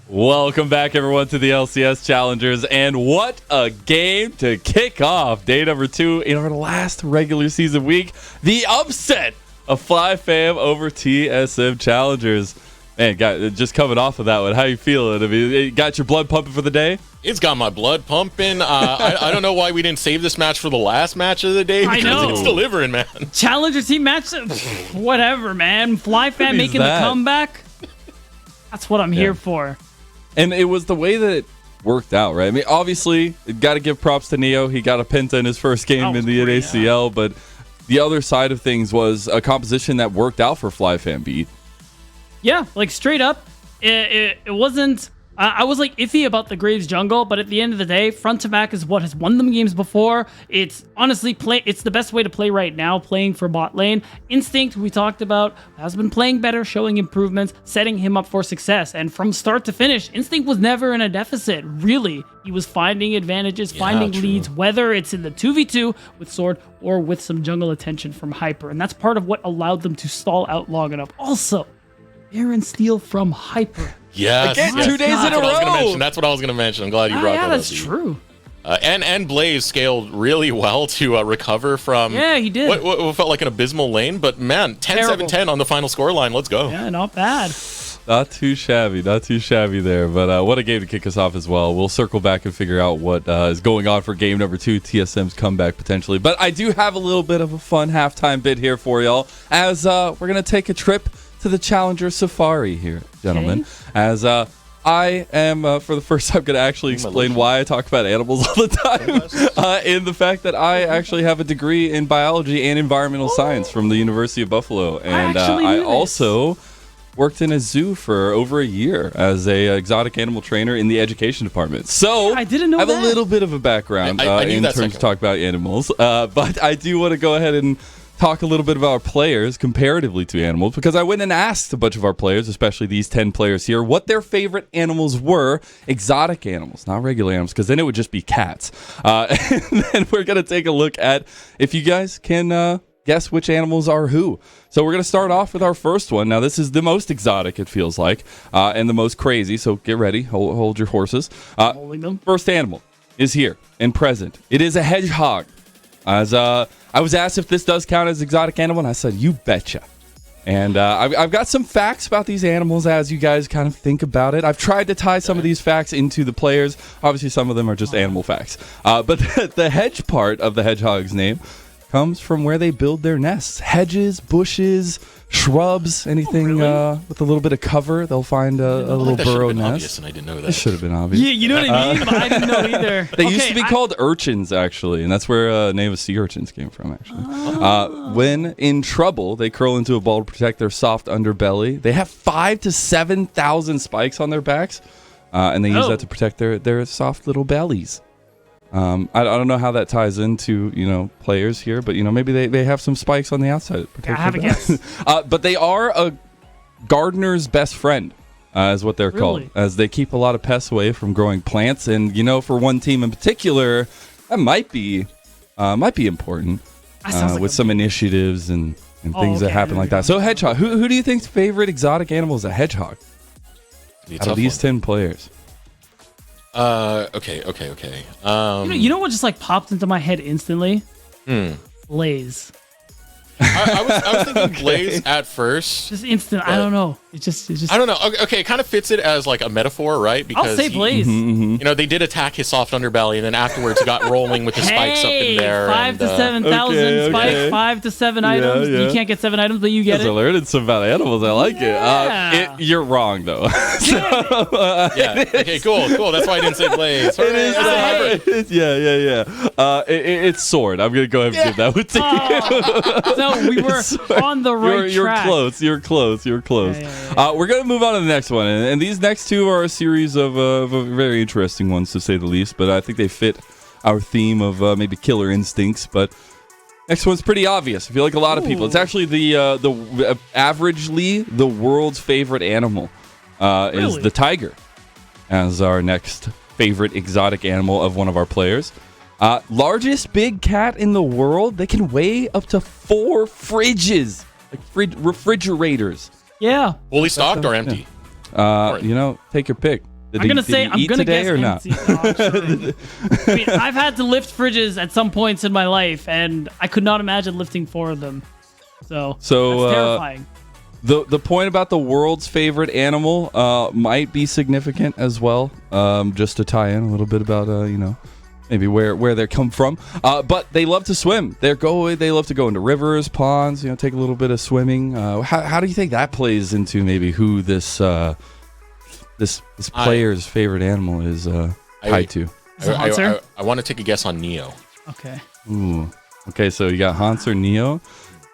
Welcome back, everyone, to the LCS Challengers, and what a game to kick off day number 2 in our last regular season week. The upset of FLYF over TSM Challengers. Man, just coming off of that one, how you feeling? I mean, it got your blood pumping for the day? It's got my blood pumping. I don't know why we didn't save this match for the last match of the day. I know. It's delivering, man. Challenger team match, whatever, man. FLYF making the comeback. That's what I'm here for. And it was the way that it worked out, right? I mean, obviously, got to give props to Neo. He got a Penta in his first game in the NACL, but the other side of things was a composition that worked out for FLYF beat. Yeah, like straight up, it wasn't. I was like iffy about the Graves jungle, but at the end of the day, front to back is what has won them games before. It's honestly it's the best way to play right now, playing for bot lane. Instinct, we talked about, has been playing better, showing improvements, setting him up for success. And from start to finish, Instinct was never in a deficit, really. He was finding advantages, finding leads, whether it's in the 2v2 with Sword or with some jungle attention from Hyper. And that's part of what allowed them to stall out long enough. Also, Baron steal from Hyper. Yes. Again, 2 days in a row. That's what I was going to mention. I'm glad you brought that up. Yeah, that's true. And Blaze scaled really well to recover from he did. What felt like an abysmal lane. But, man, 10-7-10 on the final scoreline. Let's go. Yeah, not bad. Not too shabby there. But what a game to kick us off as well. We'll circle back and figure out what is going on for game number 2, TSM's comeback potentially. But I do have a little bit of a fun halftime bit here for y'all as we're going to take a trip to the Challenger Safari here, gentlemen. Okay. As I am, for the first time, going to actually explain why I talk about animals all the time, in the fact that I actually have a degree in biology and environmental science from the University of Buffalo. And I also worked in a zoo for over a year as a exotic animal trainer in the education department. So I didn't know I have a little bit of a background in terms of talk about animals. But I do want to go ahead and talk a little bit about our players comparatively to animals, because I went and asked a bunch of our players, especially these 10 players here, what their favorite animals were, exotic animals, not regular animals, because then it would just be cats. And then we're going to take a look at if you guys can guess which animals are who. So we're going to start off with our first one. Now, this is the most exotic, it feels like, and the most crazy, so get ready, hold your horses. Holding them. First animal is here and present. It is a hedgehog. As I was asked if this does count as exotic animal, and I said, you betcha. And I've got some facts about these animals as you guys kind of think about it. I've tried to tie some of these facts into the players. Obviously, some of them are just animal facts. But the hedge part of the hedgehog's name comes from where they build their nests. Hedges, bushes, shrubs, anything with a little bit of cover. They'll find a little burrow nest. Obvious, and I didn't know that. It should have been obvious. Yeah, you know what I mean? But I didn't know either. They used to be called urchins, actually, and that's where the name of sea urchins came from, actually. When in trouble, they curl into a ball to protect their soft underbelly. They have 5,000 to 7,000 spikes on their backs, and they use that to protect their soft little bellies. I don't know how that ties into, players here, but, maybe they have some spikes on the outside. I have a guess. But they are a gardener's best friend, is what they're called, as they keep a lot of pests away from growing plants. And, for one team in particular, that might be important with some initiatives and things that happen like that. So hedgehog, who do you think's favorite exotic animal is a hedgehog? Out of these 10 players. Okay. You know what just popped into my head instantly? Blaze. I was thinking Blaze at first. Just instant. I don't know. It just. I don't know. Okay, it kind of fits it as a metaphor, right? Because I'll say Blaze. They did attack his soft underbelly, and then afterwards he got rolling with the spikes up in there. 5,000 to 7,000 spikes, 5 to 7 items. You can't get 7 items, but you get it. I learned some about animals. I like it. You're wrong though. Okay, cool. That's why I didn't say Blaze. It's Sword. I'm gonna go ahead and give that one to you. No, we were on the right track. You're close. We're going to move on to the next one. And these next two are a series of very interesting ones, to say the least. But I think they fit our theme of maybe killer instincts. But next one's pretty obvious. I feel like a lot of people. It's actually the averagely the world's favorite animal is the tiger as our next favorite exotic animal of one of our players. Largest big cat in the world. They can weigh up to 4 fridges, refrigerators. Yeah. Fully stocked or empty? Take your pick. Did I'm he- gonna did say he I'm eat gonna today guess or not? MC. Oh, sure. I mean, I've had to lift fridges at some points in my life, and I could not imagine lifting 4 of them. So that's terrifying. The point about the world's favorite animal might be significant as well. Just to tie in a little bit about maybe where they come from. But they love to swim. They love to go into rivers, ponds. Take a little bit of swimming. How do you think that plays into maybe who this player's favorite animal is tied to? Is it Hanser? I want to take a guess on Neo. Okay. Ooh. Okay, so you got Hans or Neo.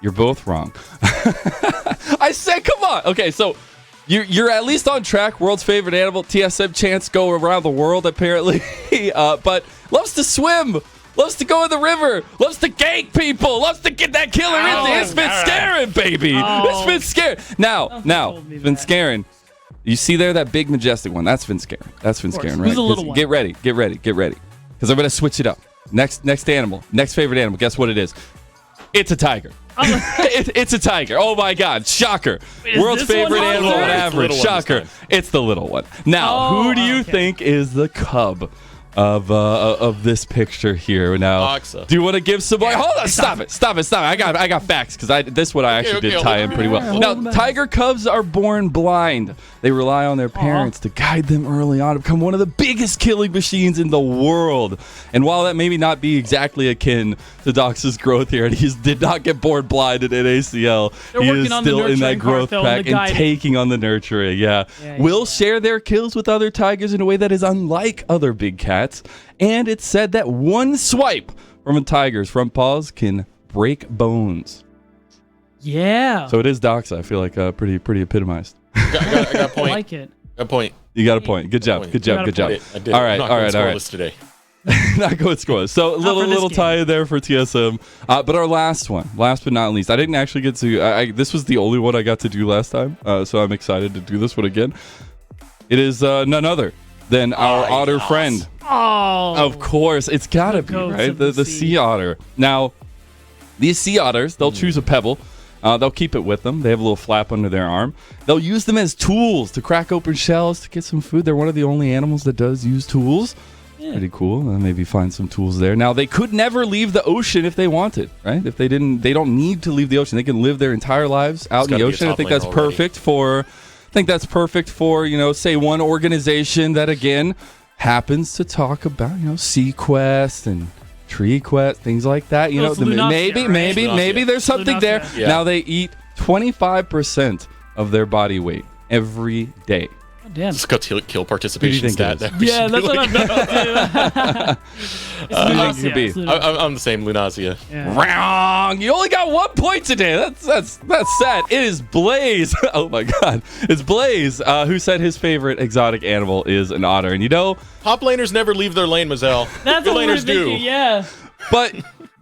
You're both wrong. I said, come on. Okay, so you're at least on track. World's favorite animal. TSM chants go around the world, apparently. But loves to swim. Loves to go in the river. Loves to gank people. Loves to get that killer in there. It's been scaring, baby. It's been scaring. Now, been scaring. You see there that big majestic one? That's Vinskaren. That's Vinskaren, right? Who's the little one? Get ready. Because I'm going to switch it up. Next animal. Next favorite animal. Guess what it is? It's a tiger. It's a tiger. Oh my God. Shocker. World's this one favorite animal on Hanser? average. It's the little one Shocker. this time. It's the little one. Now, who do you think is the cub of this picture here? Now, Doxa. do you want to give some? Hold on. Stop it. I got facts because this one I actually did tie in pretty well. Now, tiger cubs are born blind. They rely on their parents to guide them early on to become one of the biggest killing machines in the world. And while that maybe not be exactly akin to Dox's growth here, and he did not get born blind in ACL, he is still in that growth pack and taking on the nurturing. Yeah. Will share their kills with other tigers in a way that is unlike other big cats. And it's said that one swipe from a tiger's front paws can break bones. Yeah. So it is Doxa. I feel like pretty epitomized. I got a point. I like it. A point. You got a point. Good job. point. Good job. got a Good job. point. I did. All right. I'm not All going right. All right. scoreless today. Not going scoreless. So a for this little game. tie in there for TSM. But our last one, last but not least, I didn't actually get to. This was the only one I got to do last time. So I'm excited to do this one again. It is none other than our otter friend. Oh. Of course, it's gotta be goats right. of The the sea otter. Now, these sea otters, they'll choose a pebble. They'll keep it with them. They have a little flap under their arm. They'll use them as tools to crack open shells to get some food. They're one of the only animals that does use tools. Pretty cool. Maybe find some tools there. Now, they could never leave the ocean if they wanted, right? If they didn't, they don't need to leave the ocean. They can live their entire lives out in the ocean. I think that's perfect for. Say one organization that again happens to talk about Sequest and Tree Quest, things like that. Maybe there's something there. Yeah. Now they eat 25% of their body weight every day. Oh, damn. Let's go kill participation stat there. Yeah, that's what I'm going to do. It's could be. Lunasia. I'm the same, Lunasia. Yeah. Wrong! You only got 1 point today. That's sad. It is Blaze. Oh my God, it's Blaze who said his favorite exotic animal is an otter. And Top laners never leave their lane, Mazel. That's Good what we're laners do. thinking, yeah. but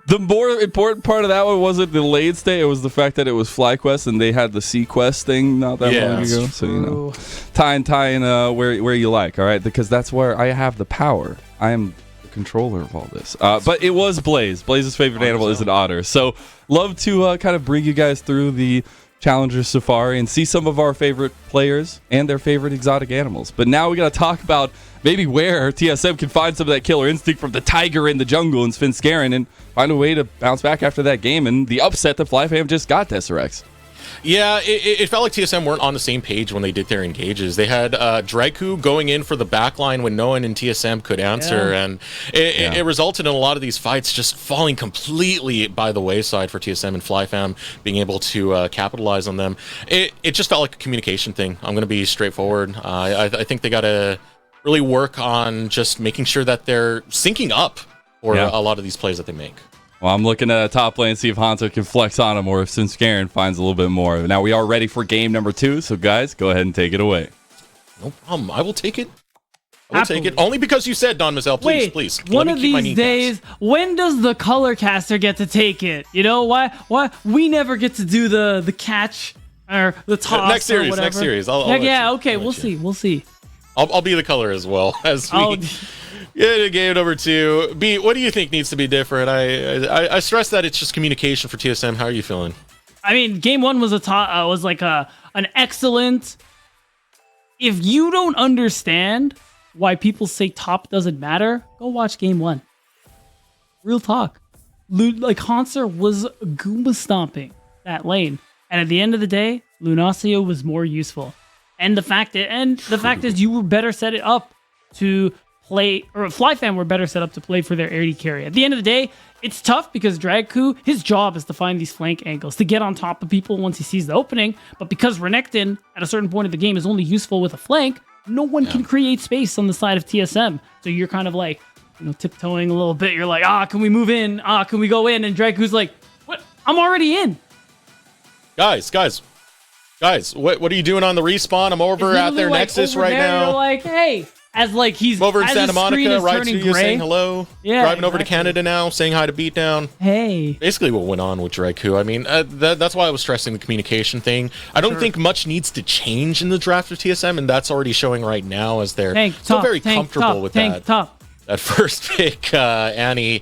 the more important part of that one wasn't the lane stay. It was the fact that it was FlyQuest and they had the Sequest thing not that long ago. So tie in where you like. All right, because that's where I have the power. I am the controller of all this. But it was Blaze. Blaze's favorite animal is an otter. So love to kind of bring you guys through the Challengers Safari and see some of our favorite players and their favorite exotic animals. But now we got to talk about maybe where TSM can find some of that killer instinct from the tiger in the jungle and Svenskeren and find a way to bounce back after that game and the upset that FlyFam just got Desirx. Yeah, it felt like TSM weren't on the same page when they did their engages. They had Draiku going in for the backline when no one in TSM could answer, and it resulted in a lot of these fights just falling completely by the wayside for TSM and FlyFam being able to capitalize on them. It just felt like a communication thing. I'm going to be straightforward. I think they got to really work on just making sure that they're syncing up for a lot of these plays that they make. Well, I'm looking at a top lane, see if Hanzo can flex on him or if Svenskeren finds a little bit more. Now, we are ready for game number 2, so guys, go ahead and take it away. No problem. I will take it. I will take it. Only because you said, Don Mazel, please, please. One of these days, when does the color caster get to take it? You know, why we never get to do the catch or the toss next series, or whatever. next series. I'll let you. Okay, we'll see. I'll be the color as well as we get to game number 2. B, what do you think needs to be different? I stress that it's just communication for TSM. How are you feeling? I mean, game 1 was like an excellent if you don't understand why people say top doesn't matter, go watch game 1. Real talk. Like, Hanser was Goomba stomping that lane. And at the end of the day, Lunacio was more useful. And the fact is you were better set it up to play, or FlyFam were better set up to play for their AD carry. At the end of the day, it's tough because Dragku, his job is to find these flank angles, to get on top of people once he sees the opening. But because Renekton, at a certain point of the game, is only useful with a flank, no one can create space on the side of TSM. So you're kind of like, tiptoeing a little bit. You're like, can we move in? Can we go in? And Dragku's like, what? I'm already in. Guys, what are you doing on the respawn? I'm over at their Nexus right now. You're like, hey, as like he's I'm over in Santa Monica, right to you, saying hello. Yeah, driving over to Canada now, saying hi to Beatdown. Hey, basically what went on with Dragku. I mean, that's why I was stressing the communication thing. I don't think much needs to change in the draft of TSM, and that's already showing right now as they're still very comfortable with that. That first pick, Annie,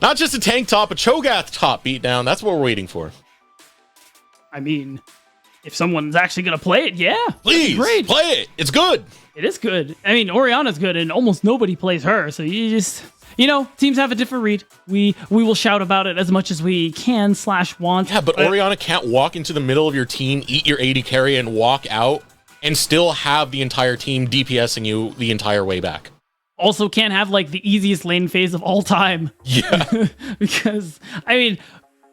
not just a tank top, a Cho'Gath top Beatdown. That's what we're waiting for. I mean, if someone's actually going to play it, yeah. Please, play it. It's good. It is good. I mean, Orianna's good, and almost nobody plays her. So you just, teams have a different read. We will shout about it as much as we can / want. Yeah, but Orianna can't walk into the middle of your team, eat your AD carry, and walk out, and still have the entire team DPSing you the entire way back. Also can't have, like, the easiest lane phase of all time. Yeah. Because, I mean,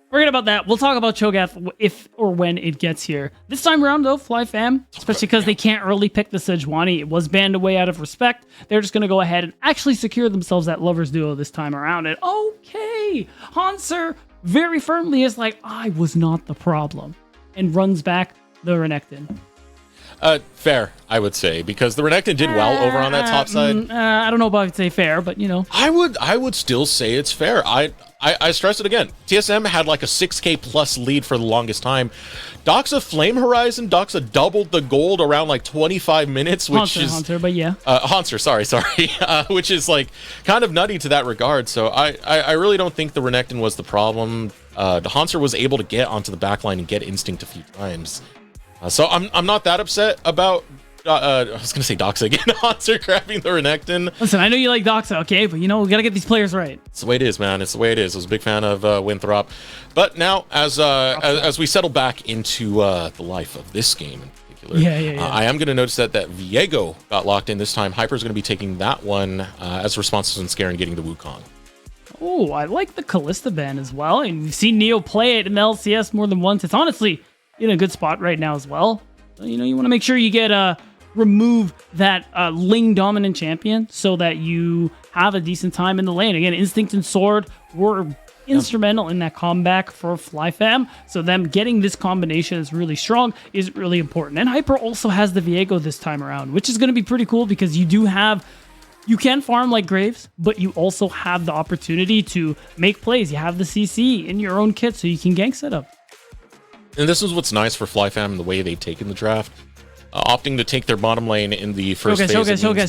forget about that. We'll talk about Cho'Gath if or when it gets here. This time around, though, FlyFam, especially because they can't early pick the Sejuani, it was banned away out of respect. They're just going to go ahead and actually secure themselves that Lovers Duo this time around. And okay, Hanser very firmly is like, I was not the problem, and runs back the Renekton. Fair, I would say, because the Renekton did well over on that top side. I don't know if I'd say fair, but I would still say it's fair. I stress it again. TSM had like a 6K plus lead for the longest time. Doxa Flame Horizon, Doxa doubled the gold around like 25 minutes, which Hanser, but yeah. Hanser, sorry. Which is like kind of nutty to that regard. So I really don't think the Renekton was the problem. The Hanser was able to get onto the backline and get Instinct a few times. So I'm not that upset about, I was going to say Doxa again, Hanser grabbing the Renekton. Listen, I know you like Doxa, okay? But, we got to get these players right. It's the way it is, man. It's the way it is. I was a big fan of Winthrop. But now, as we settle back into the life of this game in particular, I am going to notice that Viego got locked in this time. Hyper's going to be taking that one as responses and scare and getting the Wukong. Oh, I like the Kalista ban as well. And we've seen Neo play it in the LCS more than once. It's honestly in a good spot right now as well. So, you want to make sure you get remove that Ling dominant champion so that you have a decent time in the lane. Again, Instinct and Sword were instrumental in that comeback for FlyFam. So them getting this combination is really strong, is really important. And Hyper also has the Viego this time around, which is going to be pretty cool because you can farm like Graves, but you also have the opportunity to make plays. You have the CC in your own kit so you can gank set up. And this is what's nice for FlyFam and the way they've taken the draft. Opting to take their bottom lane in the first phase. Cho'Gath.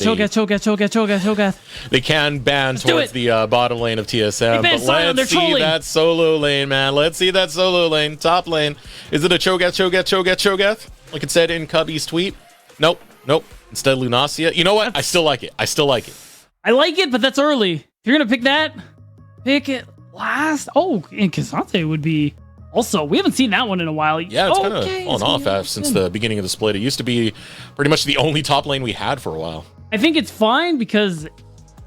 They can ban towards the bottom lane of TSM. But let's see that solo lane, man. Let's see that solo lane. Top lane. Is it a Cho'Gath? Like it said in Cubby's tweet? Nope. Instead, Lunacia. You know what? I still like it. I like it, but that's early. If you're going to pick that, pick it last. Oh, and K'Sante would be... Also, we haven't seen that one in a while. Yeah, it's kind of fallen off since the beginning of the split. It used to be pretty much the only top lane we had for a while. I think it's fine because,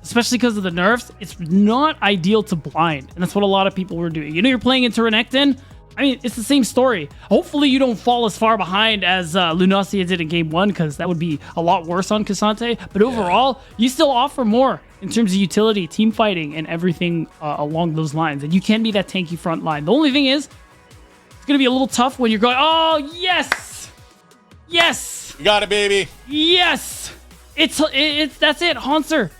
especially because of the nerfs, it's not ideal to blind. And that's what a lot of people were doing. You're playing into Renekton. I mean, it's the same story. Hopefully you don't fall as far behind as Lunacia did in game 1 because that would be a lot worse on K'Sante. But overall, you still offer more in terms of utility, team fighting, and everything along those lines. And you can be that tanky front line. The only thing is, it's going to be a little tough when you're going, oh, yes! Yes! You got it, baby. Yes! That's it. Hanser.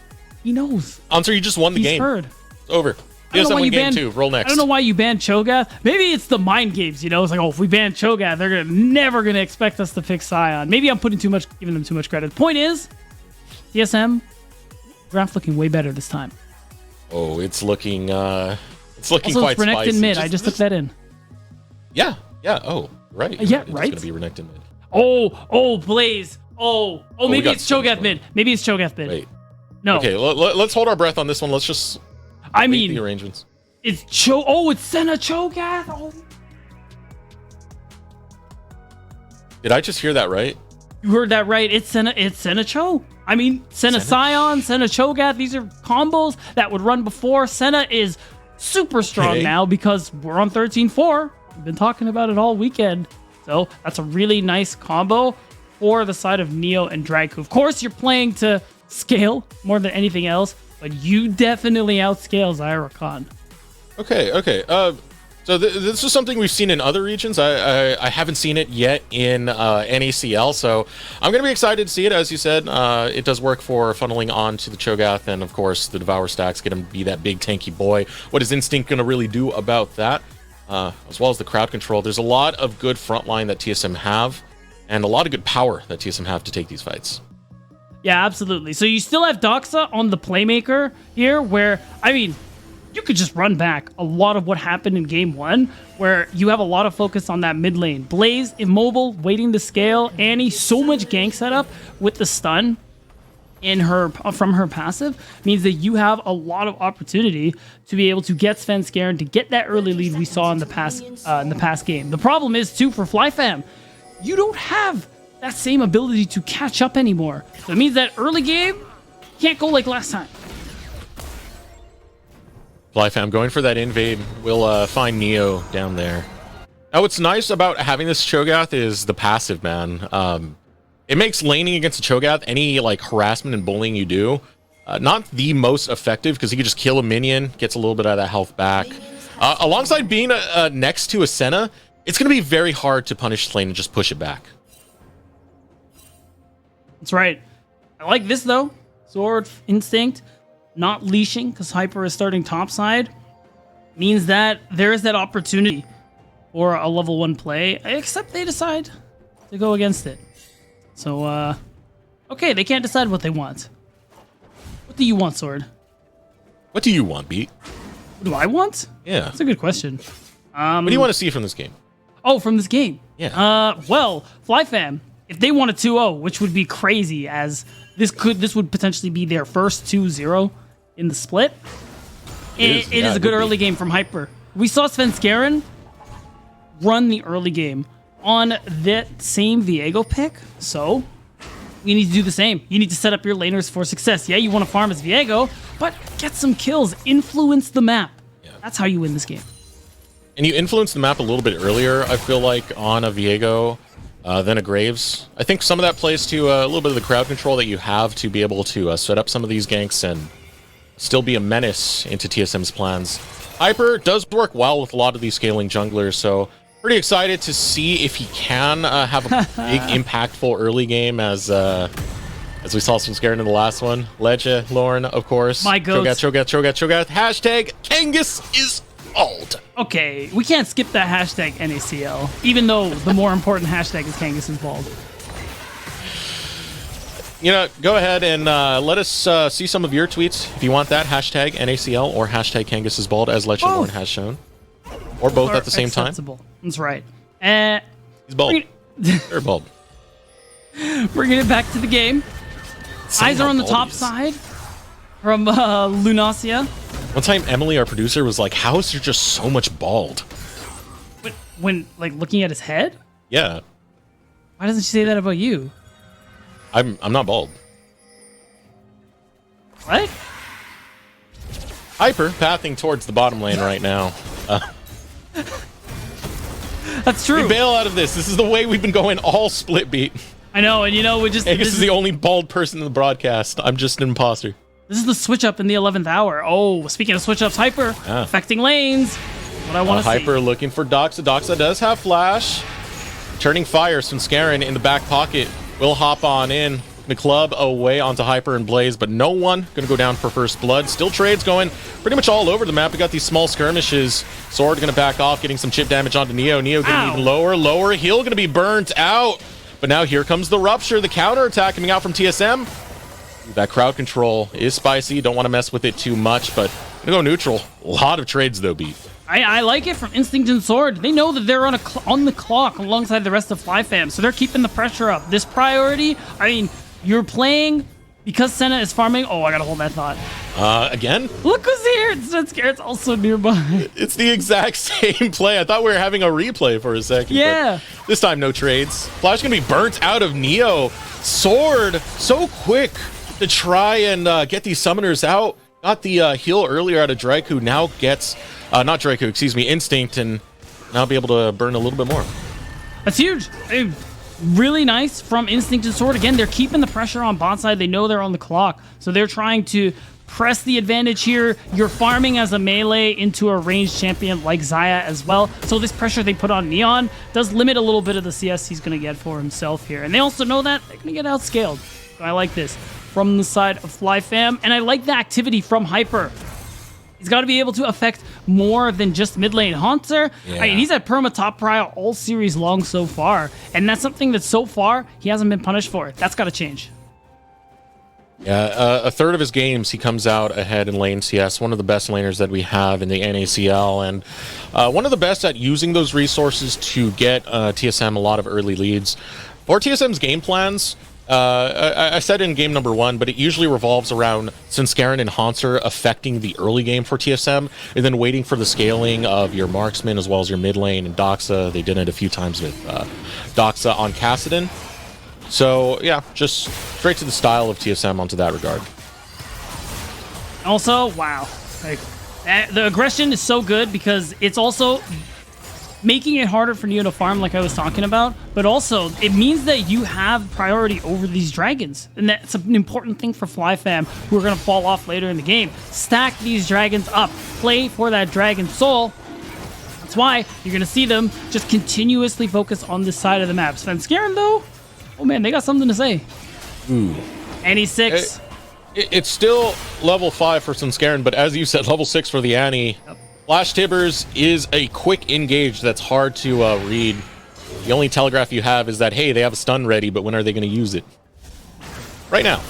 He knows. Hanser, you just won the game. Heard. It's over. TSM win game 2. Roll next. I don't know why you banned Cho'Gath. Maybe it's the mind games, It's like, if we ban Cho'Gath, they're never going to expect us to pick Sion. Maybe I'm giving them too much credit. Point is, TSM, draft looking way better this time. Oh, it's looking also, quite it's Renekton spicy. mid. I just took that in. Yeah. Oh, right. Yeah, It's right. going to be Renekton mid. Oh, Blaze. Maybe it's Cho'Gath mid. Maybe it's Cho'Gath mid. Wait. No. Okay, let's hold our breath on this one. Let's just I wait mean, the arrangements. it's it's Senna Cho'Gath. Oh. Did I just hear that right? You heard that right. It's Senna Cho. I mean, Senna Sion, Senna Cho'Gath. These are combos that would run before. Senna is super strong now because we're on 13-4. We've been talking about it all weekend. So that's a really nice combo for the side of Neo and Dragu. Of course, you're playing to scale more than anything else, but you definitely outscale Zyra Khan. Okay. So this is something we've seen in other regions. I haven't seen it yet in NACL, so I'm going to be excited to see it. As you said, it does work for funneling on to the Cho'Gath, and of course the Devour stacks get him to be that big tanky boy. What is Instinct going to really do about that? As well as the crowd control. There's a lot of good frontline that TSM have, and a lot of good power that TSM have to take these fights. Yeah, absolutely. So you still have Doxa on the playmaker here, where, I mean, you could just run back a lot of what happened in game 1, where you have a lot of focus on that mid lane. Blaze, immobile, waiting to scale. Annie, so much gank setup with the stun in her from her passive means that you have a lot of opportunity to be able to get Svenskeren to get that early lead we saw in the past game. The problem is too for FlyFam, you don't have that same ability to catch up anymore. So it means that early game can't go like last time. FlyFam going for that invade. We'll find Neo down there. Now, what's nice about having this Cho'Gath is the passive, man. It makes laning against the Cho'Gath, any like harassment and bullying you do, not the most effective because he can just kill a minion, gets a little bit of that health back. Alongside being next to a Senna, it's going to be very hard to punish this lane and just push it back. That's right. I like this though. Sword Instinct. Not leashing because Hyper is starting topside means that there is that opportunity for a level 1 play, except they decide to go against it. So, okay, they can't decide what they want. What do you want, Sword? What do you want, Beat? What do I want? Yeah. That's a good question. What do you want to see from this game? Oh, from this game? Yeah. Well, FlyFam, if they want a 2-0, which would be crazy as this would potentially be their first 2-0 in the split. It is a good early game from Hyper. We saw Svenskeren run the early game on that same Viego pick, so you need to do the same. You need to set up your laners for success. Yeah, you want to farm as Viego, but get some kills, influence the map. Yeah. That's how you win this game. And you influence the map a little bit earlier, I feel like, on a Viego than a Graves. I think some of that plays to a little bit of the crowd control that you have to be able to set up some of these ganks and still be a menace into TSM's plans. Hyper does work well with a lot of these scaling junglers, so pretty excited to see if he can have a big impactful early game as we saw some scaring in the last one. Leche, Lauren, of course. My goats. Cho'Gath. Hashtag Kangas is old. Okay, we can't skip that hashtag NACL, even though the more important hashtag is Kangas is bald. You know, go ahead and let us see some of your tweets if you want that. Hashtag NACL or hashtag Kangas is bald, as Leche Lauren has shown. Or both at the same time. That's right. He's bald. They're bald. Bringing it back to the game. Eyes are on the top side from Lunacia. One time, Emily, our producer, was like, "How is there just so much bald?" When like looking at his head? Yeah. Why doesn't she say that about you? I'm not bald. What? Hyper pathing towards the bottom lane right now. That's true. We bail out of this. This is the way we've been going all split beat. I know, and you know, This is the only bald person in the broadcast. I'm just an imposter. This is the switch up in the 11th hour. Oh, speaking of switch ups, Hyper affecting lanes. What I want to see. Hyper looking for Doxa. Doxa does have flash. Turning fires from Skaren in the back pocket. Will hop on in. The club away onto Hyper and Blaze, but no one gonna go down for first blood. Still trades going pretty much all over the map. We got these small skirmishes. Sword gonna back off, getting some chip damage onto Neo. Neo getting even lower. Heal gonna be burnt out. But now here comes the Rupture, the counter attack coming out from TSM. That crowd control is spicy. Don't want to mess with it too much, but gonna go neutral. A lot of trades though, Beat. I like it from Instinct and Sword. They know that they're on the clock alongside the rest of FlyFam, so they're keeping the pressure up. This priority, I mean, you're playing because Senna is farming. Oh, I gotta hold that thought. Again? Look who's here! It's also nearby. It's the exact same play. I thought we were having a replay for a second. Yeah. But this time, no trades. Flash gonna be burnt out of Neo. Sword, so quick to try and get these summoners out. Got the heal earlier out of Drake, who now gets, not Drake, excuse me, Instinct, and now be able to burn a little bit more. That's huge. Really nice from Instinct and Sword. Again, they're keeping the pressure on bot side. They know they're on the clock, so they're trying to press the advantage here. You're farming as a melee into a ranged champion like Xayah as well. So this pressure they put on Neon does limit a little bit of the CS he's going to get for himself here. And they also know that they're going to get outscaled. So I like this from the side of FlyFam. And I like the activity from Hyper. He's got to be able to affect more than just mid lane. Haunter, I mean, he's at perma top prio all series long so far. And that's something that so far he hasn't been punished for. That's got to change. Yeah, a third of his games he comes out ahead in lane CS, one of the best laners that we have in the NACL, and one of the best at using those resources to get TSM a lot of early leads. For TSM's game plans, I said in game number 1, but it usually revolves around Sinskaran and Haunter affecting the early game for TSM, and then waiting for the scaling of your marksman as well as your mid lane and Doxa. They did it a few times with Doxa on Kassadin. So, yeah, just straight to the style of TSM onto that regard. Also, wow. Like, the aggression is so good because it's also making it harder for Neo to farm like I was talking about, but also it means that you have priority over these dragons. And that's an important thing for FlyFam, who are going to fall off later in the game. Stack these dragons up. Play for that dragon soul. That's why you're going to see them just continuously focus on this side of the map. Svenskeren, though, oh man, they got something to say. Ooh. And he's 6. It's still level 5 for Sinskaran, but as you said, level 6 for the Annie. Yep. Flash Tibbers is a quick engage that's hard to read. The only telegraph you have is that, hey, they have a stun ready, but when are they going to use it? Right now.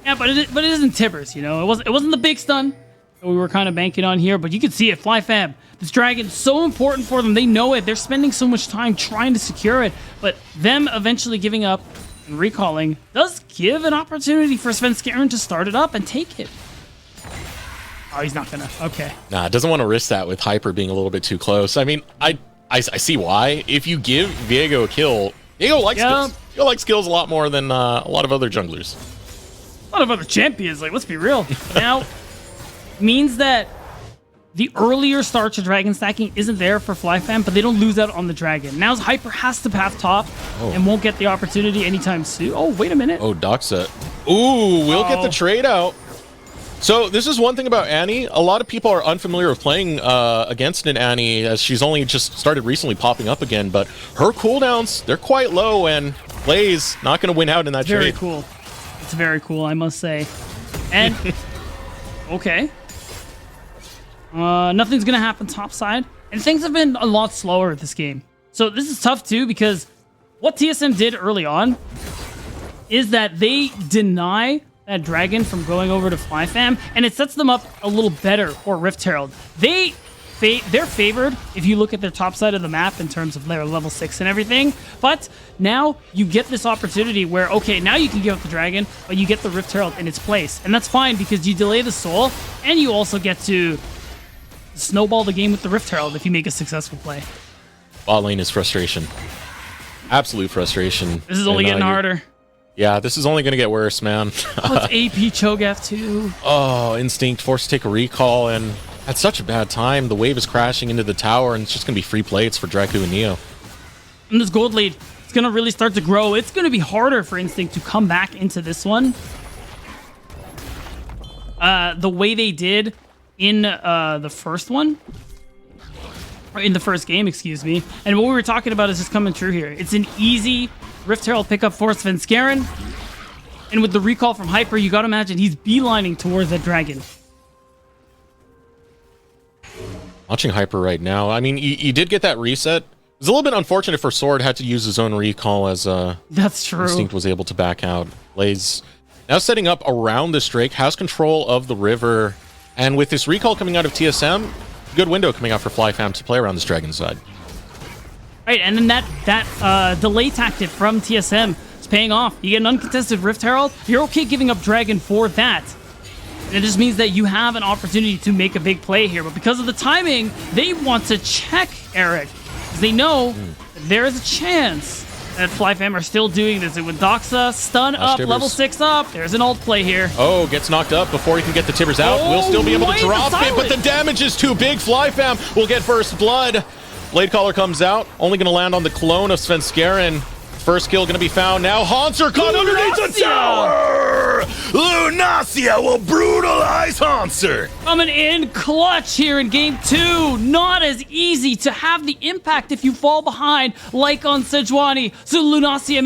Yeah, but it isn't Tibbers, you know? It wasn't the big stun that we were kind of banking on here, but you can see it. FlyFam, this dragon's so important for them. They know it. They're spending so much time trying to secure it, but them eventually giving up and recalling does give an opportunity for Svenskeren to start it up and take it. Oh, he's not gonna. Okay. Nah, doesn't want to risk that with Hyper being a little bit too close. I mean, I see why. If you give Viego a kill, Viego likes skills. Viego likes skills a lot more than a lot of other junglers. A lot of other champions. Like, let's be real. Now, means that the earlier start to dragon stacking isn't there for FlyFam, but they don't lose out on the dragon. Now Hyper has to path top and won't get the opportunity anytime soon. Oh, wait a minute. Oh, Doxa. Ooh, we'll get the trade out. So this is one thing about Annie. A lot of people are unfamiliar with playing against an Annie, as she's only just started recently popping up again, but her cooldowns, they're quite low, and Blaze not going to win out in that trade. Very cool. It's very cool, I must say. And, okay. Nothing's going to happen top side, and things have been a lot slower this game. So this is tough too, because what TSM did early on is that they deny that dragon from going over to FlyFam, and it sets them up a little better for Rift Herald. They're favored if you look at their top side of the map in terms of their level 6 and everything, but now you get this opportunity where, okay, now you can give up the dragon, but you get the Rift Herald in its place, and that's fine because you delay the soul, and you also get to snowball the game with the Rift Herald if you make a successful play. Bot lane is frustration. Absolute frustration. This is only getting harder. Yeah, this is only going to get worse, man. What's AP Cho'Gath too? Oh, Instinct forced to take a recall, and at such a bad time. The wave is crashing into the tower, and it's just going to be free plates for Draku and Neo. And this gold lead, it's going to really start to grow. It's going to be harder for Instinct to come back into this one. The way they did in the first one. Or in the first game, excuse me. And what we were talking about is just coming true here. It's an easy Rift Herald pickup for Svenskeren. And with the recall from Hyper, you gotta imagine he's beelining towards that dragon. Watching Hyper right now, I mean, he did get that reset. It was a little bit unfortunate for Sword, had to use his own recall as that's true. Instinct was able to back out. Blaze now setting up around this Drake, has control of the river. And with this recall coming out of TSM, good window coming out for FlyFam to play around this Dragon side. Right, and then that delay tactic from TSM is paying off. You get an uncontested Rift Herald. You're okay giving up Dragon for that. And it just means that you have an opportunity to make a big play here. But because of the timing, they want to check Eric. Because they know there is a chance that FlyFam are still doing this. And with Doxa stun up, level 6 up, there's an ult play here. Oh, gets knocked up before he can get the Tibbers out. We'll still be able to drop it, but the damage is too big. FlyFam will get first blood. Blade Caller comes out, only going to land on the clone of Svenskeren. First kill going to be found now. Hanser caught underneath the tower! Lunacia will brutalize Hanser! Coming in clutch here in game 2. Not as easy to have the impact if you fall behind like on Sejuani. So Lunacia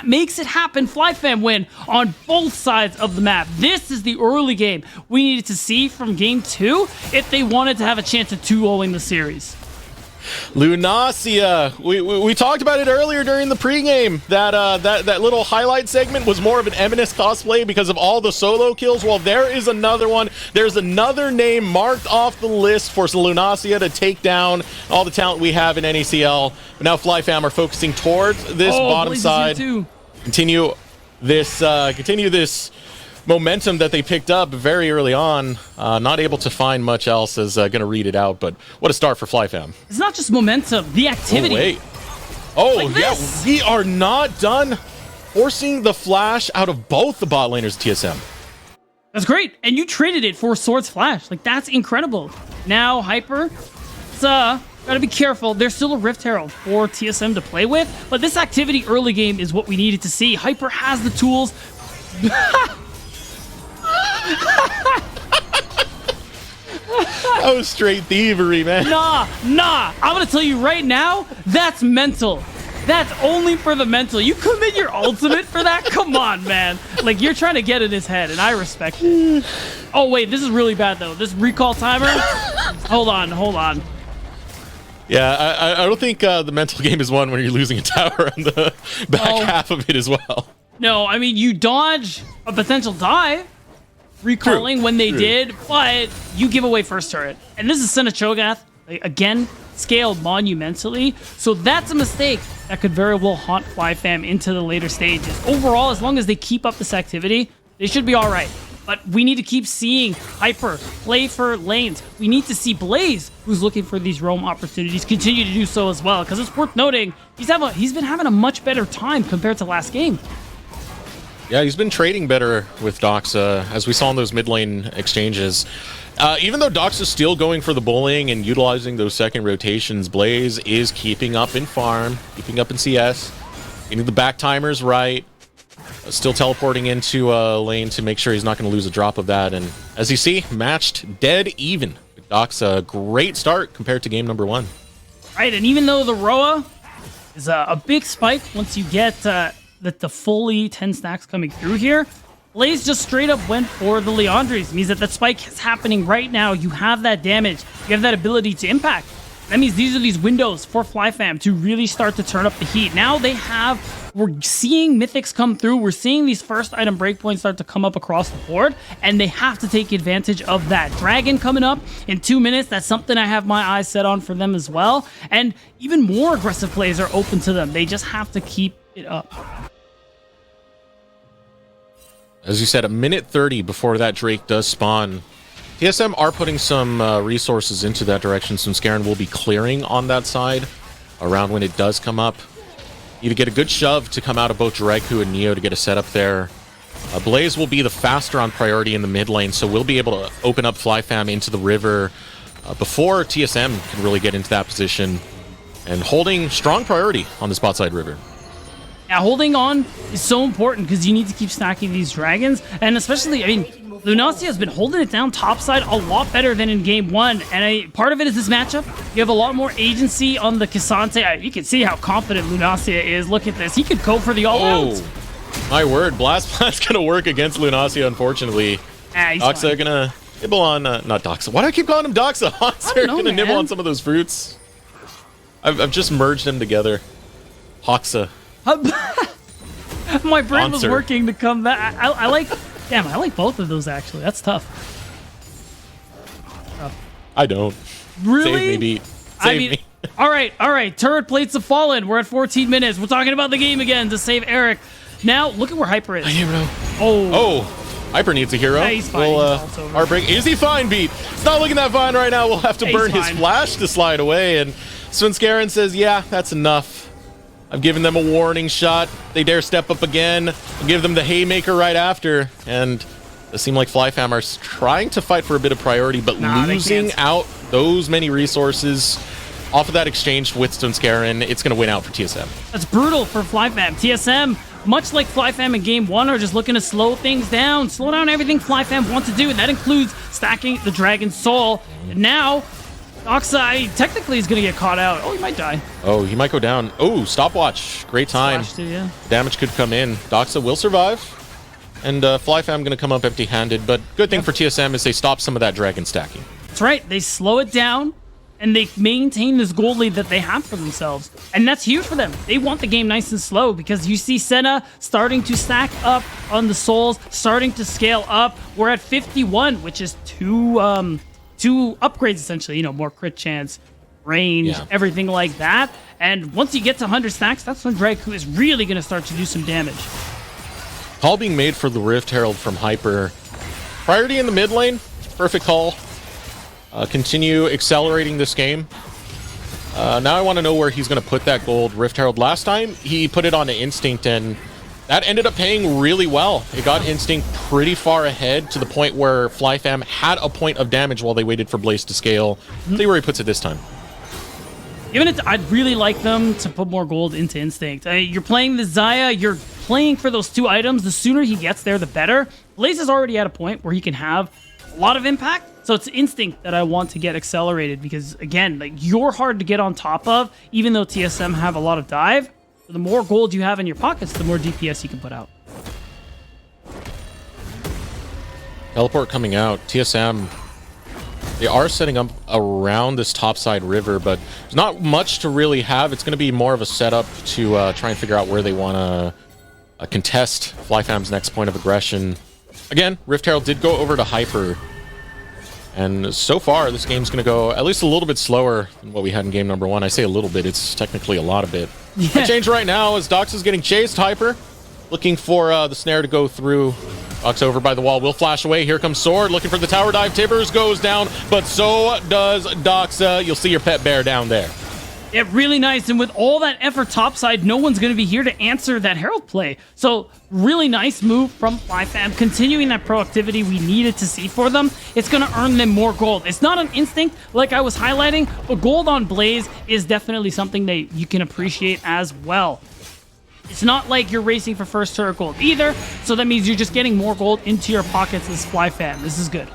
makes it happen. FlyFam win on both sides of the map. This is the early game we needed to see from game 2 if they wanted to have a chance at 2-0ing the series. Lunacia, we talked about it earlier during the pregame. That little highlight segment was more of an Eminence cosplay because of all the solo kills. Well, there is another one. There's another name marked off the list for Lunacia to take down all the talent we have in NACL. But now FlyFam are focusing towards this bottom side. Continue this momentum that they picked up very early on. Not able to find much else is going to read it out, but what a start for FlyFam. It's not just momentum, the activity. Oh, wait. Oh, like yeah, we are not done forcing the flash out of both the bot laners TSM. That's great, and you traded it for Swords Flash. Like, that's incredible. Now, Hyper, it's, gotta be careful. There's still a Rift Herald for TSM to play with, but this activity early game is what we needed to see. Hyper has the tools. That was straight thievery, man. Nah. I'm gonna tell you right now, that's mental. That's only for the mental. You commit your ultimate for that? Come on, man. Like, you're trying to get in his head, and I respect it. Oh, wait, this is really bad, though. This recall timer. Hold on. Yeah, I don't think the mental game is one when you're losing a tower on the back half of it as well. No, I mean, you dodge a potential dive. Recalling when they did, but you give away first turret. And this is Senechogath, again, scaled monumentally. So that's a mistake that could very well haunt FlyFam into the later stages. Overall, as long as they keep up this activity, they should be all right. But we need to keep seeing Hyper play for lanes. We need to see Blaze, who's looking for these roam opportunities, continue to do so as well. Because it's worth noting, he's been having a much better time compared to last game. Yeah, he's been trading better with Doxa, as we saw in those mid lane exchanges. Even though Doxa's still going for the bullying and utilizing those second rotations, Blaze is keeping up in farm, keeping up in CS, getting the back timers right, still teleporting into a lane to make sure he's not going to lose a drop of that. And as you see, matched dead even. Doxa, great start compared to game number 1. Right, and even though the Roa is a big spike once you get the fully 10 stacks coming through here, Blaze just straight up went for the Leandres. It means that spike is happening right now. You have that damage. You have that ability to impact. That means these are these windows for FlyFam to really start to turn up the heat. Now we're seeing mythics come through. We're seeing these first item breakpoints start to come up across the board, and they have to take advantage of that. Dragon coming up in 2 minutes. That's something I have my eyes set on for them as well. And even more aggressive plays are open to them. They just have to keep it up. As you said, a minute 30 before that Drake does spawn. TSM are putting some resources into that direction. Some Scarin will be clearing on that side around when it does come up. You to get a good shove to come out of both Dreku and Neo to get a setup there. Blaze will be the faster on priority in the mid lane, so we'll be able to open up FlyFam into the river before TSM can really get into that position, and holding strong priority on the spot side river. Yeah, holding on is so important because you need to keep stacking these dragons, and especially, I mean, Lunacia has been holding it down topside a lot better than in game 1, and part of it is this matchup. You have a lot more agency on the K'Sante. You can see how confident Lunacia is. Look at this. He could go for the all-out. My word, Blast Blast gonna work against Lunacia, unfortunately. Doxa gonna nibble on, not Doxa. Why do I keep calling him Doxa? Hoxer gonna nibble on some of those fruits. I've just merged them together. Hoxa. My brain was working to come back. I like, damn, I like both of those actually. That's tough. I don't. Really? Save me, beat. Save me. all right. Turret plates have fallen. We're at 14 minutes. We're talking about the game again to save Eric. Now, look at where Hyper is. Hero. Oh. Hyper needs a hero. Yeah, he's fine. Heartbreak. Is he fine, beat? It's not looking that fine right now. We'll have to burn his flash to slide away. And Svenskeren says, yeah, that's enough. I've given them a warning shot. They dare step up again. I'll give them the haymaker right after. And it seems like FlyFam are trying to fight for a bit of priority, but losing out those many resources off of that exchange with Svenskeren, it's going to win out for TSM. That's brutal for FlyFam. TSM, much like FlyFam in Game 1, are just looking to slow things down. Slow down everything FlyFam wants to do, and that includes stacking the Dragon Soul. And now, Doxa technically is going to get caught out. Oh, he might die. Oh, he might go down. Oh, stopwatch. Great time. Yeah. Damage could come in. Doxa will survive. And FlyFam going to come up empty-handed. But good thing for TSM is they stop some of that Dragon stacking. That's right. They slow it down, and they maintain this gold lead that they have for themselves. And that's huge for them. They want the game nice and slow because you see Senna starting to stack up on the souls, starting to scale up. We're at 51, which is two upgrades, essentially. You know, more crit chance, range, everything like that. And once you get to 100 stacks, that's when Draiku is really going to start to do some damage. Call being made for the Rift Herald from Hyper. Priority in the mid lane. Perfect call. Continue accelerating this game. Now I want to know where he's going to put that gold Rift Herald. Last time, he put it on an Instinct, and that ended up paying really well. It got Instinct pretty far ahead to the point where FlyFam had a point of damage while they waited for Blaze to scale. See where he puts it this time. I'd really like them to put more gold into Instinct. You're playing the Xayah, you're playing for those 2 items. The sooner he gets there, the better. Blaze is already at a point where he can have a lot of impact. So it's Instinct that I want to get accelerated because, again, like, you're hard to get on top of, even though TSM have a lot of dive. So the more gold you have in your pockets, the more DPS you can put out. Teleport coming out. TSM, they are setting up around this topside river, but there's not much to really have. It's going to be more of a setup to try and figure out where they want to contest FlyFam's next point of aggression. Again, Rift Herald did go over to Hyper. And so far, this game's going to go at least a little bit slower than what we had in game number 1. I say a little bit. It's technically a lot of it. Yeah. The change right now is Dox is getting chased. Hyper looking for the snare to go through. Dox over by the wall. Will flash away. Here comes Sword looking for the tower dive. Tibbers goes down, but so does Doxa. You'll see your pet bear down there. Yeah, really nice. And with all that effort topside, no one's going to be here to answer that Herald play. So really nice move from FlyFam, continuing that proactivity we needed to see for them. It's going to earn them more gold. It's not an Instinct like I was highlighting, but gold on Blaze is definitely something that you can appreciate as well. It's not like you're racing for first turret gold either, so that means you're just getting more gold into your pockets as FlyFam. This is good.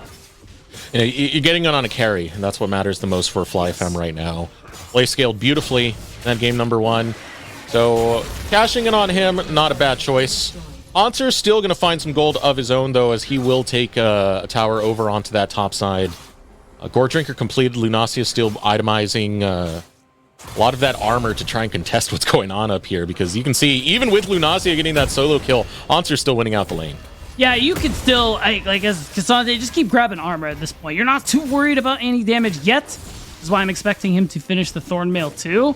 You know, you're getting it on a carry, and that's what matters the most for FlyFam right now. Blaze scaled beautifully in that game number 1. So cashing in on him, not a bad choice. Answer's still going to find some gold of his own, though, as he will take a tower over onto that top side. Gore Drinker completed. Lunacia still itemizing a lot of that armor to try and contest what's going on up here, because you can see, even with Lunacia getting that solo kill, Answer's still winning out the lane. Yeah, you could still, like as Cassandre, just keep grabbing armor at this point. You're not too worried about any damage yet. This is why I'm expecting him to finish the Thornmail too.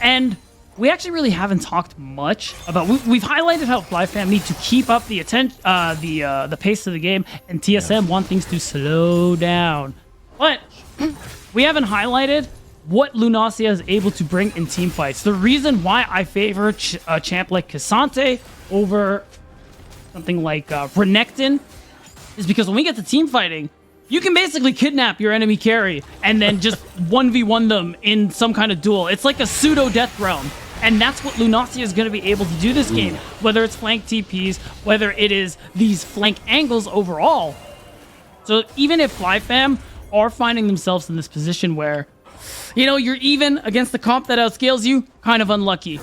And we actually really haven't talked much about. We've highlighted how FlyFam need to keep up the the pace of the game, and TSM want things to slow down. But we haven't highlighted what Lunacia is able to bring in team fights. The reason why I favor a champ like Cassante over something like Renekton is because when we get to team fighting, you can basically kidnap your enemy carry and then just 1v1 them in some kind of duel. It's like a pseudo death realm. And that's what Lunacia is going to be able to do this game. Whether it's flank TPs, whether it is these flank angles overall. So even if FlyFam are finding themselves in this position where, you know, you're even against the comp that outscales you, kind of unlucky.